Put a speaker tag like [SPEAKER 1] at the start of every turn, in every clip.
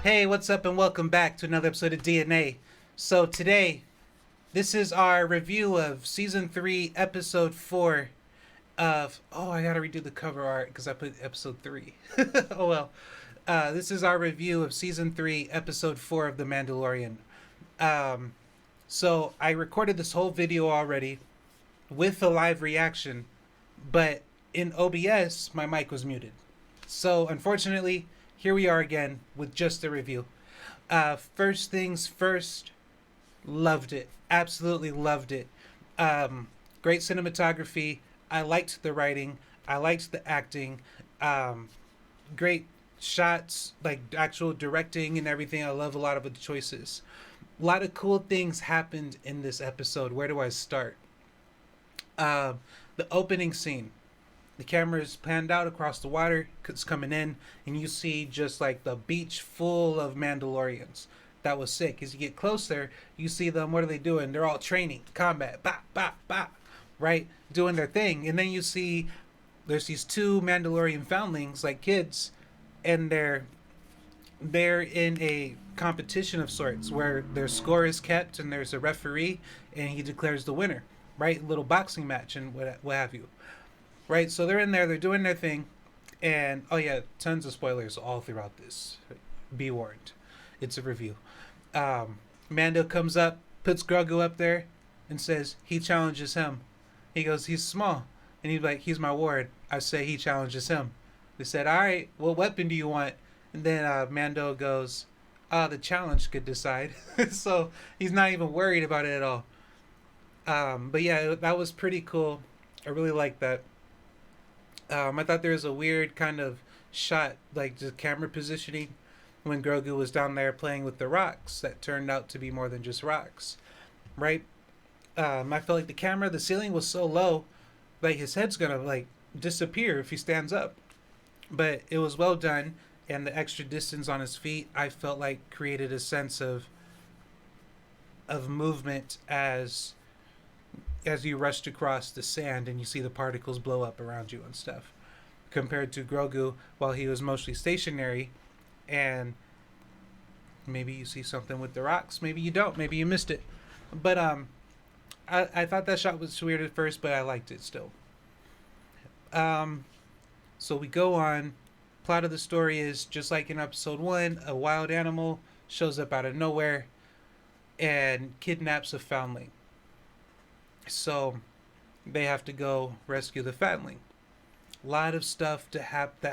[SPEAKER 1] Hey, what's up, and welcome back to another episode of DNA. So, today, this is our review of Season 3, Episode 4 of. Oh, I gotta redo the cover art because I put Episode 3. Oh well. This is our review of Season 3, Episode 4 of The Mandalorian. Um, so, I recorded this whole video already with a live reaction, but in OBS, my mic was muted. So, unfortunately, here we are again with just the review. First things first, loved it. Absolutely loved it. Great cinematography. I liked the writing. I liked the acting. Great shots, like actual directing and everything. I love a lot of the choices. A lot of cool things happened in this episode. Where do I start? The opening scene. The camera is panned out across the water. It's coming in, and you see just like the beach full of Mandalorians. That was sick. As you get closer, you see them. What are they doing? They're all training, combat, bah, bah, bah, right? Doing their thing. And then you see there's these two Mandalorian foundlings, like kids, and they're in a competition of sorts where their score is kept, and there's a referee, and he declares the winner, right? A little boxing match and what have you. Right, so they're in there, they're doing their thing, and oh yeah, tons of spoilers all throughout this. Be warned, it's a review. Mando comes up, puts Grogu up there, and says he challenges him. He goes, he's small, and he's like, he's my ward. I say he challenges him. They said, all right, what weapon do you want? And then Mando goes, the challenge could decide. So he's not even worried about it at all. But yeah, that was pretty cool. I really like that. I thought there was a weird kind of shot, like the camera positioning, when Grogu was down there playing with the rocks that turned out to be more than just rocks, right? I felt like the ceiling was so low, like his head's gonna like disappear if he stands up. But it was well done, and the extra distance on his feet, I felt like created a sense of movement as you rushed across the sand and you see the particles blow up around you and stuff, compared to Grogu while he was mostly stationary. And maybe you see something with the rocks, maybe you don't, maybe you missed it. But I thought that shot was weird at first, but I liked it still. So we go on. Plot of the story is just like in episode 1, a wild animal shows up out of nowhere and kidnaps a foundling. So they have to go rescue the foundling. A lot of stuff that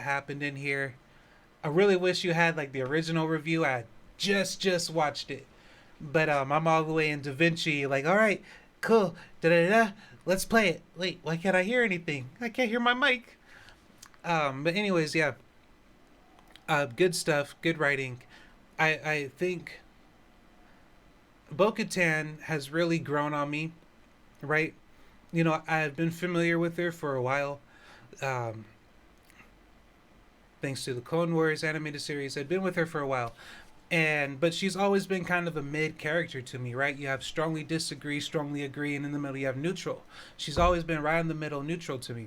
[SPEAKER 1] happened in here. I really wish you had like the original review. I just watched it, but I'm all the way in DaVinci. Like, all right, cool, da da da. Let's play it. Wait, why can't I hear anything? I can't hear my mic. But anyways, yeah. Good stuff. Good writing. I think Bo-katan has really grown on me. Right? You know, I've been familiar with her for a while. Um, Thanks to the Clone Wars animated series, I've been with her for a while. But she's always been kind of a mid character to me, right? You have strongly disagree, strongly agree, and in the middle you have neutral. She's always been right in the middle, neutral to me.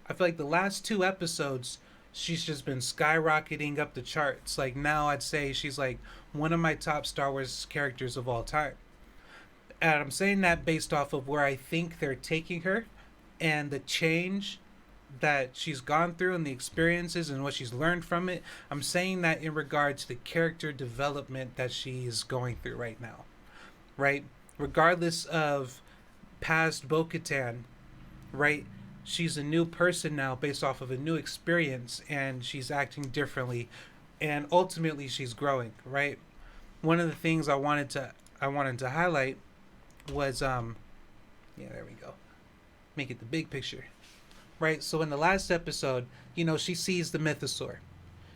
[SPEAKER 1] I feel like the last 2 episodes, she's just been skyrocketing up the charts. Like now I'd say she's like one of my top Star Wars characters of all time. And I'm saying that based off of where I think they're taking her and the change that she's gone through and the experiences and what she's learned from it. I'm saying that in regard to the character development that she's going through right now, right? Regardless of past Bo-Katan, right? She's a new person now based off of a new experience, and she's acting differently, and ultimately she's growing, right? One of the things I wanted to highlight was yeah, there we go, make it the big picture, right? So in the last episode, you know, she sees the mythosaur.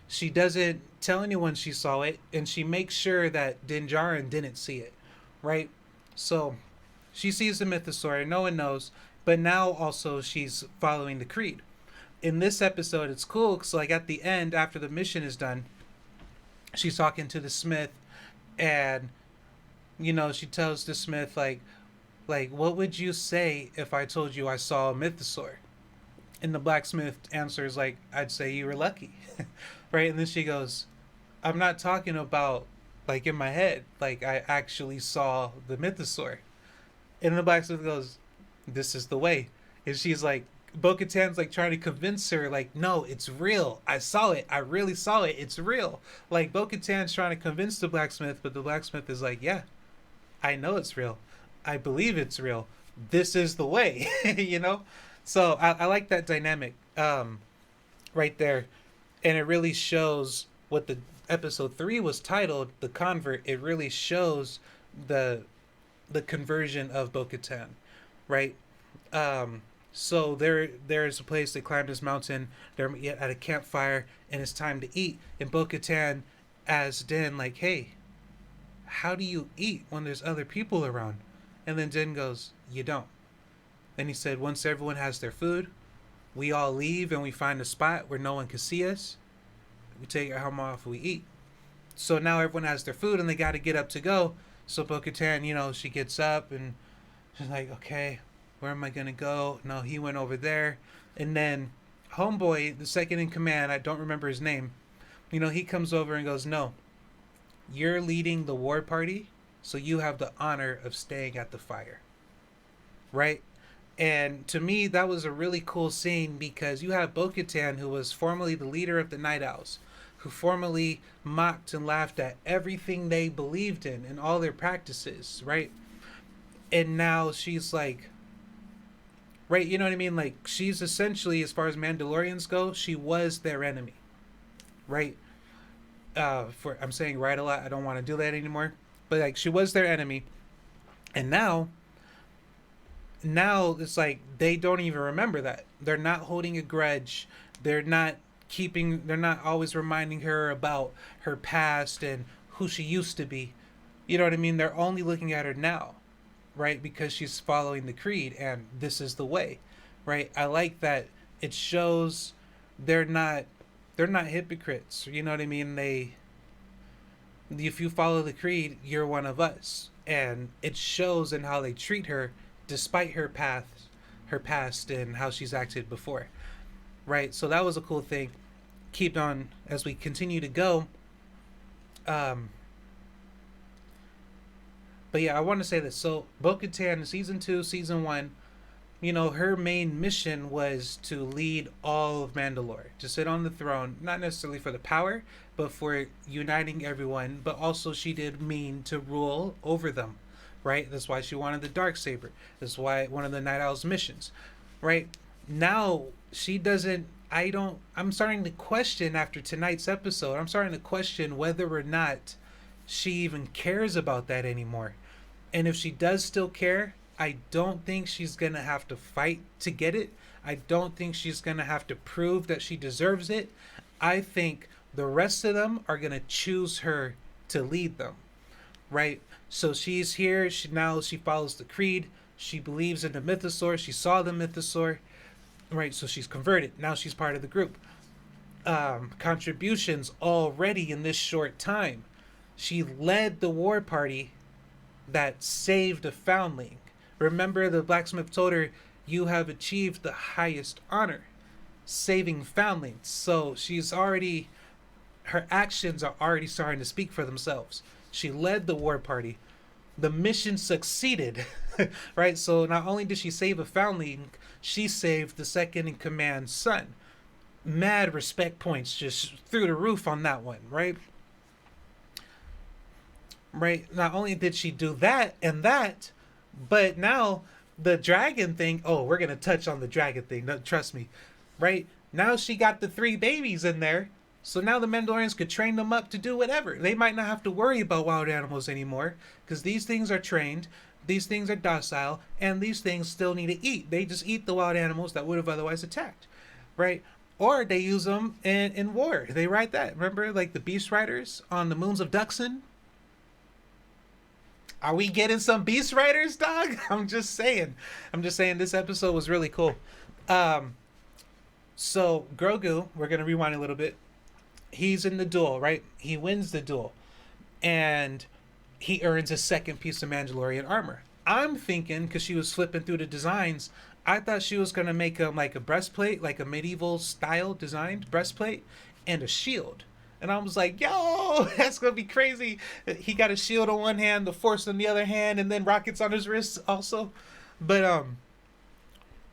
[SPEAKER 1] She doesn't tell anyone she saw it, and she makes sure that Din Djarin didn't see it, right? So she sees the mythosaur and no one knows, but now also she's following the creed. In this episode, it's cool because like at the end, after the mission is done, she's talking to the smith, and you know, she tells the smith like what would you say if I told you I saw a mythosaur? And the blacksmith answers like, I'd say you were lucky. Right? And then she goes, I'm not talking about like in my head. Like I actually saw the mythosaur. And the blacksmith goes, "This is the way." And she's like, Bo-Katan's like trying to convince her, like, "No, it's real. I saw it. I really saw it. It's real." Like Bo-Katan's trying to convince the blacksmith, but the blacksmith is like, "Yeah, I know it's real. I believe it's real. This is the way." you know. So I like that dynamic right there, and it really shows what the episode 3 was titled, "The Convert." It really shows the the conversion of Bo-Katan, right? So there's a place they climb this mountain. They're at a campfire, and it's time to eat. And Bo-Katan asks Din, like, "Hey, how do you eat when there's other people around?" And then Din goes, "You don't." Then he said, "Once everyone has their food, we all leave and we find a spot where no one can see us. We take our helmet off and we eat." So now everyone has their food and they got to get up to go. So Bo-Katan, she gets up and she's like, "Okay, where am I gonna go?" No, he went over there, and then Homeboy, the second in command, I don't remember his name. He comes over and goes, "No, you're leading the war party, so you have the honor of staying at the fire." Right? And to me, that was a really cool scene because you have Bo-Katan, who was formerly the leader of the Night Owls, who formerly mocked and laughed at everything they believed in and all their practices, right? And now she's like, right, you know what I mean? Like, she's essentially, as far as Mandalorians go, she was their enemy, right? For I'm saying right a lot. I don't want to do that anymore. But like, she was their enemy, and now it's like they don't even remember that. They're not holding a grudge. They're not they're not always reminding her about her past and who she used to be. You know what I mean? They're only looking at her now, right? Because she's following the creed and this is the way, right? I like that it shows they're not they're not hypocrites. You know what I mean? They if you follow the creed, you're one of us. And it shows in how they treat her despite her past and how she's acted before. Right? So that was a cool thing. Keep on as we continue to go. Um but yeah, I want to say this. So Bo-Katan, season 2, season 1, her main mission was to lead all of Mandalore, to sit on the throne, not necessarily for the power, but for uniting everyone. But also, she did mean to rule over them, right? That's why she wanted the dark saber. That's why one of the Night Owl's missions, right? Now she doesn't. I don't. I'm starting to question after tonight's episode. I'm starting to question whether or not she even cares about that anymore. And if she does still care, I don't think she's going to have to fight to get it. I don't think she's going to have to prove that she deserves it. I think the rest of them are going to choose her to lead them, right? So she's here. She follows the creed. She believes in the mythosaur. She saw the mythosaur, right? So she's converted. Now she's part of the group. Contributions already in this short time. She led the war party that saved a foundling. Remember, the blacksmith told her, "You have achieved the highest honor, saving foundlings." So her actions are already starting to speak for themselves. She led the war party. The mission succeeded, right? So not only did she save a foundling, she saved the second in command's son. Mad respect points just through the roof on that one, right? Right? Not only did she do that and that, but now the dragon thing. Oh, we're gonna touch on the dragon thing. No, trust me. Right now, she got the 3 babies in there, so now the Mandalorians could train them up to do whatever. They might not have to worry about wild animals anymore because these things are trained. These things are docile, and these things still need to eat. They just eat the wild animals that would have otherwise attacked, right? Or they use them in war. They ride that. Remember, like the Beast Riders on the moons of Duxon? Are we getting some Beast Riders, dog? I'm just saying. This episode was really cool. So Grogu, we're gonna rewind a little bit. He's in the duel, right? He wins the duel, and he earns a second piece of Mandalorian armor. I'm thinking, because she was flipping through the designs, I thought she was gonna make him like a breastplate, like a medieval style designed breastplate, and a shield. And I was like, yo, that's gonna be crazy. He got a shield on one hand, the force on the other hand, and then rockets on his wrists also. But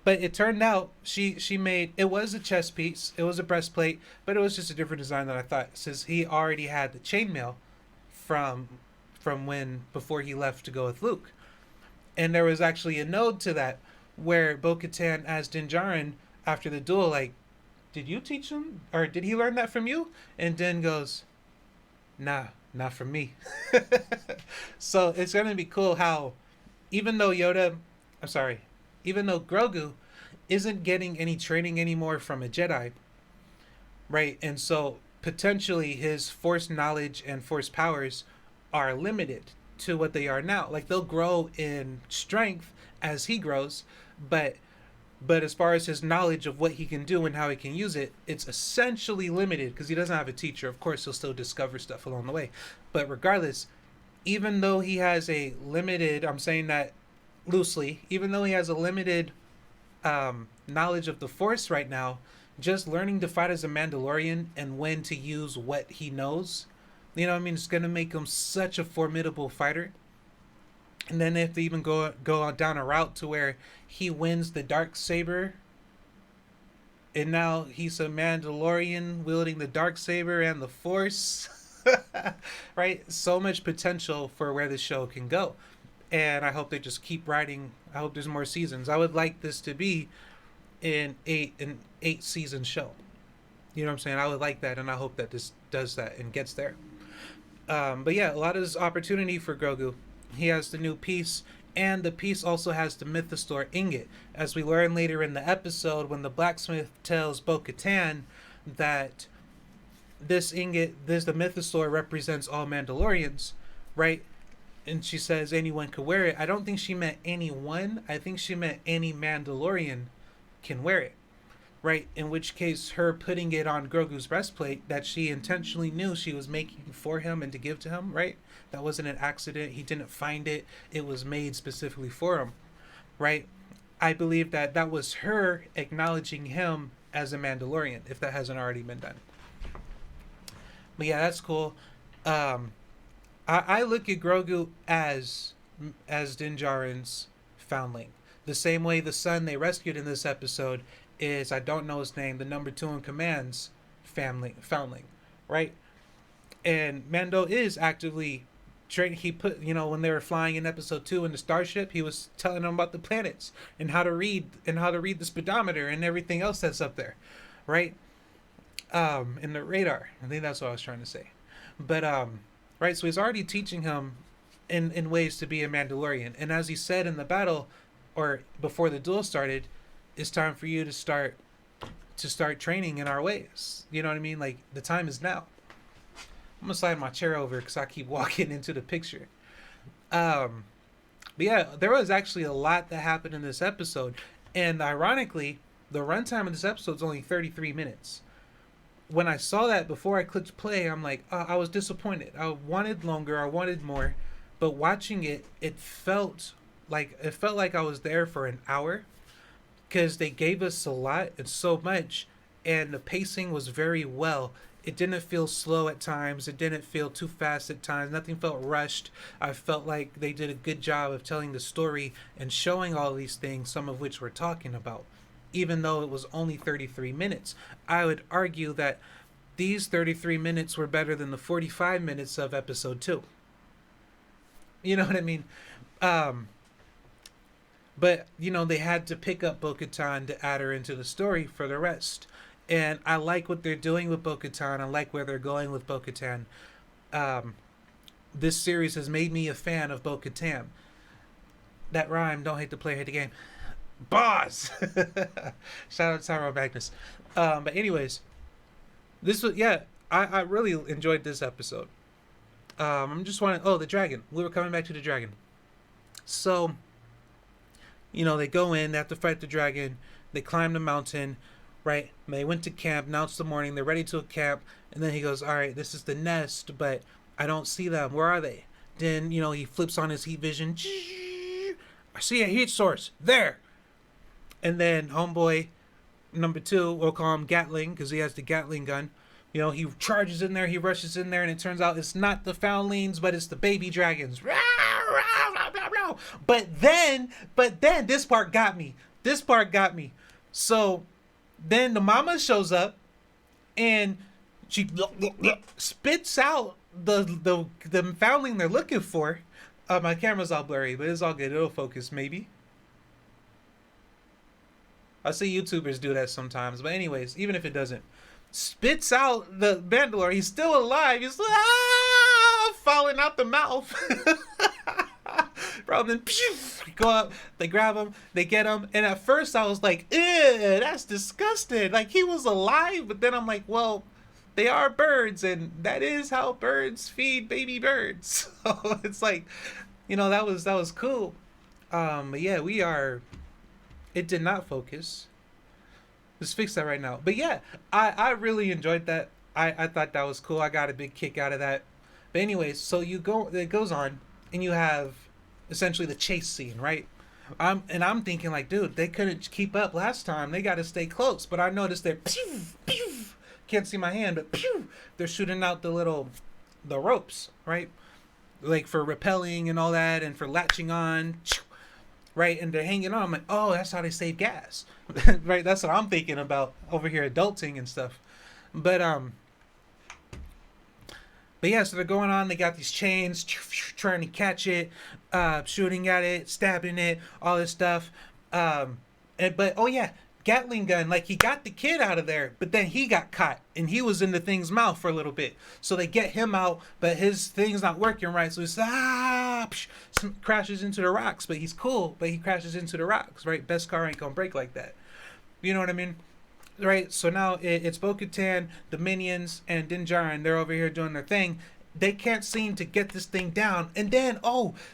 [SPEAKER 1] but it turned out she made, it was a chest piece, it was a breastplate, but it was just a different design than I thought, since he already had the chainmail from when before he left to go with Luke. And there was actually a nod to that where Bo-Katan asked Din Djarin after the duel, like, did you teach him, or did he learn that from you? And Din goes, nah, not from me. So it's gonna be cool how, even though Yoda, I'm sorry, even though Grogu isn't getting any training anymore from a Jedi, right? And so potentially his force knowledge and force powers are limited to what they are now. Like they'll grow in strength as he grows, but as far as his knowledge of what he can do and how he can use it, it's essentially limited because he doesn't have a teacher. Of course, he'll still discover stuff along the way. But regardless, even though he has a limited, I'm saying that loosely, even though he has a limited knowledge of the Force right now, just learning to fight as a Mandalorian and when to use what he knows, you know what I mean? It's going to make him such a formidable fighter. And then if they even go down a route to where he wins the dark saber, and now he's a Mandalorian wielding the dark saber and the Force, right? So much potential for where the show can go, and I hope they just keep writing. I hope there's more seasons. I would like this to be an eight season show. You know what I'm saying? I would like that, and I hope that this does that and gets there. But yeah, a lot of opportunity for Grogu. He has the new piece, and the piece also has the Mythosaur ingot. As we learn later in the episode, when the blacksmith tells Bo-Katan that this ingot, the Mythosaur represents all Mandalorians, right? And she says anyone could wear it. I don't think she meant anyone. I think she meant any Mandalorian can wear it, right? In which case, her putting it on Grogu's breastplate that she intentionally knew she was making for him and to give to him, right? That wasn't an accident. He didn't find it. It was made specifically for him, right? I believe that that was her acknowledging him as a Mandalorian, if that hasn't already been done. But yeah, that's cool. I look at Grogu as Din Djarin's foundling. The same way the son they rescued in this episode is, I don't know his name, the number 2 in command's foundling, right? And Mando is actively training. He put, when they were flying in episode 2 in the starship, he was telling them about the planets and how to read the speedometer and everything else that's up there, right? In the radar. I think that's what I was trying to say. But right, so he's already teaching him in ways to be a Mandalorian. And as he said in the battle, or before the duel started, it's time for you to start training in our ways. You know what I mean? Like, the time is now. I'm gonna slide my chair over because I keep walking into the picture. But yeah, there was actually a lot that happened in this episode, and ironically, the runtime of this episode is only 33 minutes. When I saw that before I clicked play, I'm like, I was disappointed. I wanted longer. I wanted more. But watching it, it felt like I was there for an hour, because they gave us a lot and so much, and the pacing was very well. It didn't feel slow at times. It didn't feel too fast at times. Nothing felt rushed. I felt like they did a good job of telling the story and showing all these things, some of which we're talking about. Even though it was only 33 minutes, I would argue that these 33 minutes were better than the 45 minutes of episode 2. You know what I mean? But, they had to pick up Bo-Katan to add her into the story for the rest. And I like what they're doing with Bo-Katan. I like where they're going with Bo-Katan. This series has made me a fan of Bo-Katan. That rhyme, don't hate the player, hate the game. Boss! Shout out to Tyrone Magnus. But anyways, this was, I really enjoyed this episode. I'm just wanting, the dragon. We were coming back to the dragon. So, they go in, they have to fight the dragon, they climb the mountain, right? They went to camp, now it's the morning, they're ready to camp, and then he goes, all right, this is the nest, but I don't see them, where are they? Then, he flips on his heat vision, I see a heat source, there! And then homeboy, number 2, we'll call him Gatling, because he has the Gatling gun, You know, he charges in there, he rushes in there, and it turns out it's not the foundlings, but it's the baby dragons. But then this part got me. This part got me. So then the mama shows up and she spits out the foundling they're looking for. My camera's all blurry, but it's all good. It'll focus maybe. I see YouTubers do that sometimes, but anyways, even if it doesn't, spits out the Mandalorian. He's still alive. He's falling out the mouth. Bro, then go up, they grab him, they get him, and at first I was like, ew, that's disgusting. Like, he was alive, but then I'm like, well, they are birds, and that is how birds feed baby birds. So it's like, you know, that was cool. But yeah, it did not focus. Let's fix that right now. But yeah, I really enjoyed that. I thought that was cool. I got a big kick out of that. But anyways, so it goes on, and you have essentially the chase scene, right? I'm thinking like, dude, they couldn't keep up last time. They got to stay close. But I noticed they're can't see my hand, but they're shooting out the ropes, right? Like for rappelling and all that, and for latching on, right? And they're hanging on. I'm like, oh, that's how they save gas, right? That's what I'm thinking about over here, adulting and stuff. But yeah, so they're going on. They got these chains, trying to catch it, shooting at it, stabbing it, all this stuff. But oh yeah, Gatling gun. Like, he got the kid out of there, but then he got caught, and he was in the thing's mouth for a little bit. So they get him out, but his thing's not working right. So he's crashes into the rocks. But he's cool. But he crashes into the rocks. Right? Best car ain't gonna break like that. You know what I mean? Right, so now it's Bo-katan, the minions, and Din Djarin. They're over here doing their thing. They can't seem to get this thing down. And then,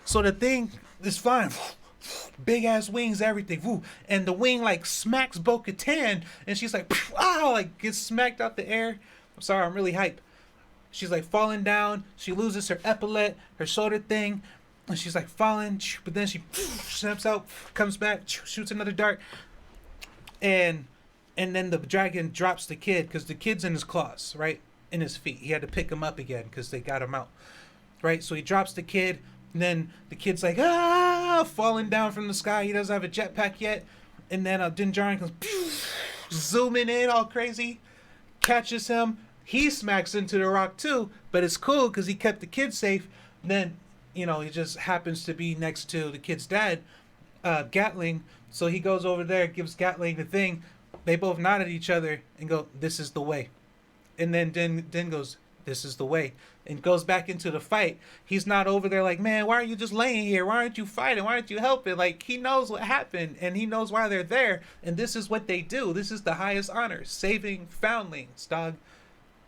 [SPEAKER 1] so the thing is flying. Big ass wings, everything. Woo. And the wing, like, smacks Bo-katan. And she's like, like, gets smacked out the air. I'm sorry, I'm really hype. She's, like, falling down. She loses her epaulette, her shoulder thing. And she's, like, falling. But then she snaps out, comes back, shoots another dart. And then the dragon drops the kid, because the kid's in his claws, right? In his feet. He had to pick him up again because they got him out. Right? So he drops the kid. And then the kid's like, falling down from the sky. He doesn't have a jetpack yet. And then Din Djarin comes zooming in all crazy. Catches him. He smacks into the rock too. But it's cool because he kept the kid safe. And then, he just happens to be next to the kid's dad, Gatling. So he goes over there, gives Gatling the thing. They both nod at each other and go, this is the way. And then Din goes, this is the way. And goes back into the fight. He's not over there like, man, why are you just laying here? Why aren't you fighting? Why aren't you helping? Like, he knows what happened, and he knows why they're there. And this is what they do. This is the highest honor. Saving foundlings, dog.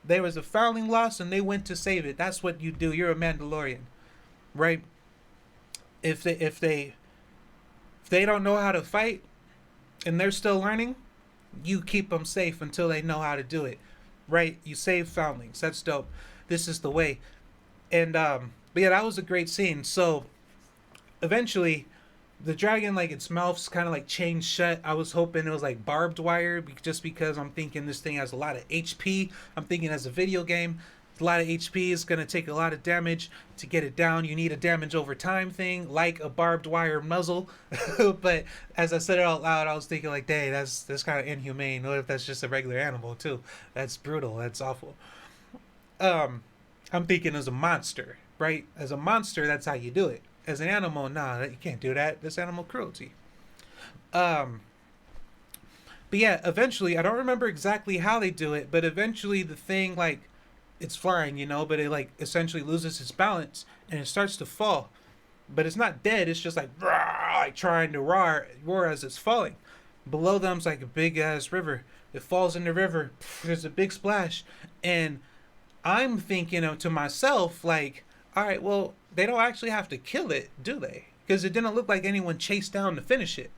[SPEAKER 1] There was a foundling lost, and they went to save it. That's what you do. You're a Mandalorian. Right? If they don't know how to fight, and they're still learning, you keep them safe until they know how to do it, right? You save foundlings. That's dope. This is the way. And but yeah, that was a great scene. So eventually the dragon, like, its mouth's kind of like chained shut. I was hoping it was like barbed wire, just because I'm thinking this thing has a lot of HP. I'm thinking as a video game, a lot of HP is going to take a lot of damage to get it down. You need a damage over time thing, like a barbed wire muzzle. But as I said it out loud, I was thinking like, dang, that's kind of inhumane. What if that's just a regular animal too? That's brutal. That's awful. I'm thinking as a monster, right? As a monster, that's how you do it. As an animal, nah, you can't do that. That's animal cruelty. But yeah, eventually, I don't remember exactly how they do it, but eventually the thing, like, it's flying, but it, like, essentially loses its balance and it starts to fall. But it's not dead. It's just like, like trying to roar as it's falling. Below them's like a big ass river. It falls in the river. There's a big splash. And I'm thinking to myself, like, all right, well, they don't actually have to kill it, do they? Because it didn't look like anyone chased down to finish it,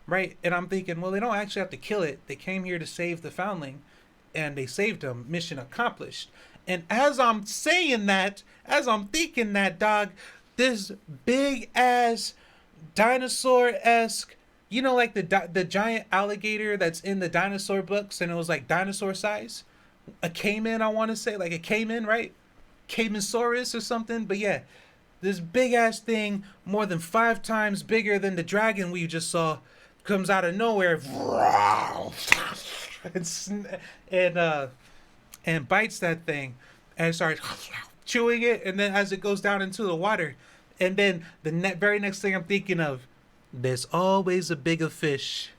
[SPEAKER 1] right? And I'm thinking, well, they don't actually have to kill it. They came here to save the foundling, and they saved him. Mission accomplished. And as I'm saying that, as I'm thinking that, dog, this big ass dinosaur-esque, like the giant alligator that's in the dinosaur books, and it was like dinosaur size, a caiman, I want to say, like a caiman, right? Caimansaurus or something. But yeah, this big ass thing, more than 5 times bigger than the dragon we just saw, comes out of nowhere and and bites that thing and starts chewing it. And then as it goes down into the water, and then the very next thing I'm thinking of, there's always a bigger fish.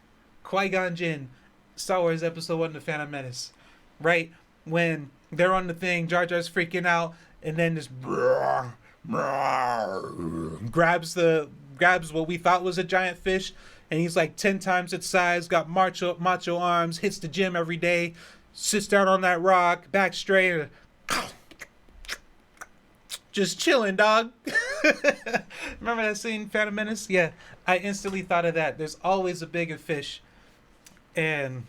[SPEAKER 1] Qui-Gon Jinn, Star Wars Episode 1, The Phantom Menace. Right? When they're on the thing, Jar Jar's freaking out, and then this grabs what we thought was a giant fish, and he's like 10 times its size, got macho arms, hits the gym every day, sits down on that rock, back straight, just chilling, dog. Remember that scene, Phantom Menace? Yeah, I instantly thought of that. There's always a bigger fish, and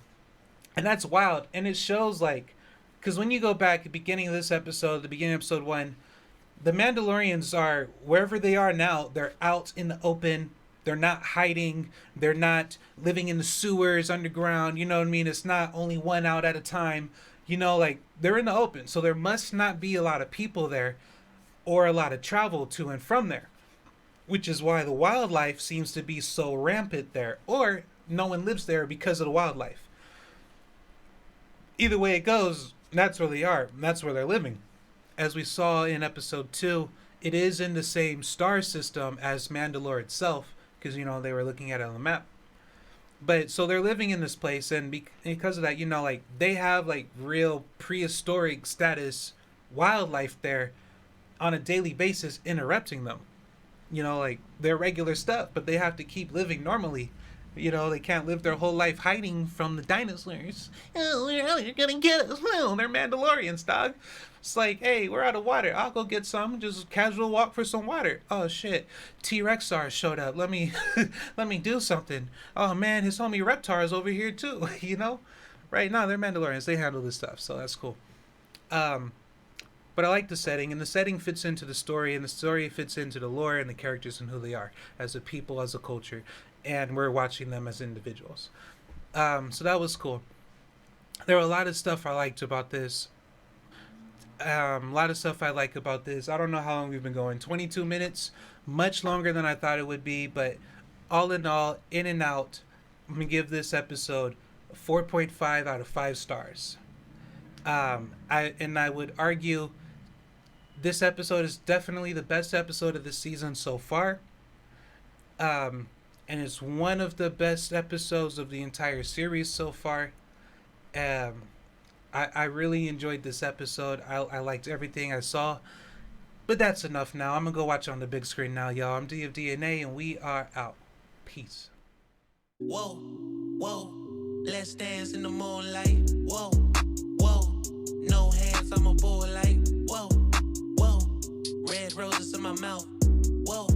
[SPEAKER 1] that's wild. And it shows, like, because when you go back at the beginning of this episode, the beginning of episode 1, the Mandalorians are, wherever they are now, they're out in the open. They're not hiding. They're not living in the sewers underground. You know what I mean? It's not only one out at a time. You know, like, they're in the open. So there must not be a lot of people there or a lot of travel to and from there, which is why the wildlife seems to be so rampant there, or no one lives there because of the wildlife. Either way it goes, that's where they are. That's where they're living. As we saw in episode 2, it is in the same star system as Mandalore itself, because, you know, they were looking at it on the map. But so they're living in this place, and because of that, you know, like, they have like real prehistoric status wildlife there on a daily basis interrupting them. You know, like, they're regular stuff, but they have to keep living normally. You know, they can't live their whole life hiding from the dinosaurs. Oh, they're gonna get us. Well, they're Mandalorians, dog. It's like, hey, we're out of water. I'll go get some. Just casual walk for some water. Oh shit, T-Rexar showed up. Let me, let me do something. Oh man, his homie Reptar's over here too. You know, right now they're Mandalorians. They handle this stuff, so that's cool. But I like the setting, and the setting fits into the story, and the story fits into the lore and the characters and who they are as a people, as a culture, and we're watching them as individuals. So that was cool. There were a lot of stuff I liked about this. A lot of stuff I like about this. I don't know how long we've been going. 22 minutes, much longer than I thought it would be, but all in all, in and out, I'm going to give this episode 4.5 out of 5 stars. I would argue this episode is definitely the best episode of the season so far. And it's one of the best episodes of the entire series so far. I really enjoyed this episode. I liked everything I saw. But that's enough now. I'm going to go watch it on the big screen now, y'all. I'm D of DNA, and we are out. Peace.
[SPEAKER 2] Whoa, whoa, let's dance in the moonlight. Whoa, whoa, no hands, I'm a bull like. Whoa, whoa, red roses in my mouth. Whoa.